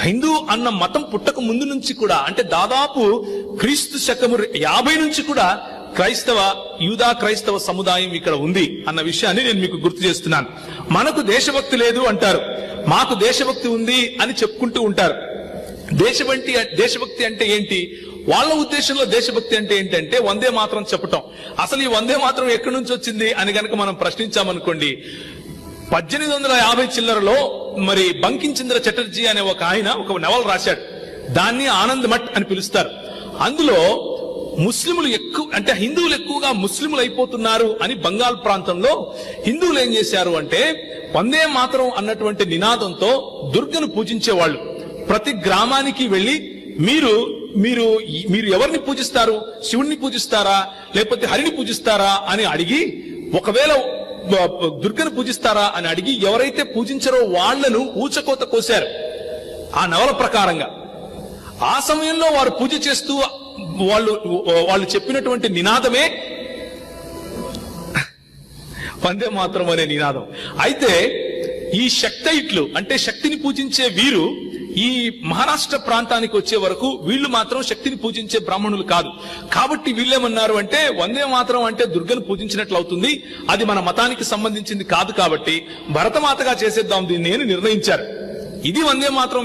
హిందూ అన్న మతం పుట్టక ముందు నుంచి కూడా, అంటే దాదాపు క్రీస్తు శకము 50 నుంచి కూడా యూదా క్రైస్తవ సముదాయం ఇక్కడ ఉంది అన్న విషయాన్ని నేను మీకు గుర్తు చేస్తున్నాను. మనకు దేశభక్తి లేదు అంటారు, మాకు దేశభక్తి ఉంది అని చెప్పుకుంటూ ఉంటారు. దేశభక్తి అంటే ఏంటి? వాళ్ళ ఉద్దేశంలో దేశభక్తి అంటే ఏంటంటే వందే మాత్రం చెప్పటం. అసలు ఈ వందే మాత్రం ఎక్కడి నుంచి వచ్చింది అని గనక మనం ప్రశ్నించామనుకోండి, 1850 చిల్లరలో మరి బంకించంద్ర చటర్జీ అనే ఒక ఆయన ఒక నవల రాశాడు. దాన్ని ఆనంద్ మఠ్ అని పిలుస్తారు. అందులో ముస్లింలు ఎక్కువ, అంటే హిందువులు ఎక్కువగా ముస్లింలు అయిపోతున్నారు అని బంగాల్ ప్రాంతంలో హిందువులు ఏం చేశారు అంటే వందే మాత్రం అన్నటువంటి నినాదంతో దుర్గను పూజించేవాళ్ళు. ప్రతి గ్రామానికి వెళ్లి మీరు మీరు మీరు ఎవరిని పూజిస్తారు, శివుణ్ణి పూజిస్తారా లేకపోతే హరిని పూజిస్తారా అని అడిగి, ఒకవేళ దుర్గను పూజిస్తారా అని అడిగి ఎవరైతే పూజించారో వాళ్లను ఊచకోత కోశారు ఆ నవల ప్రకారంగా. ఆ సమయంలో వారు పూజ చేస్తూ వాళ్ళు చెప్పినటువంటి నినాదమే వందే మాత్రం అనే నినాదం. అయితే ఈ శక్తైట్లు, అంటే శక్తిని పూజించే వీరు ఈ మహారాష్ట్ర ప్రాంతానికి వచ్చే వరకు వీళ్ళు మాత్రం శక్తిని పూజించే బ్రాహ్మణులు కాదు. కాబట్టి వీళ్ళేమన్నారు అంటే వందే మాత్రం అంటే దుర్గను పూజించినట్లు అవుతుంది, అది మన మతానికి సంబంధించింది కాదు, కాబట్టి భరతమాతగా చేసేద్దాం దీన్ని అని నిర్ణయించారు. ఇది వందే మాత్రం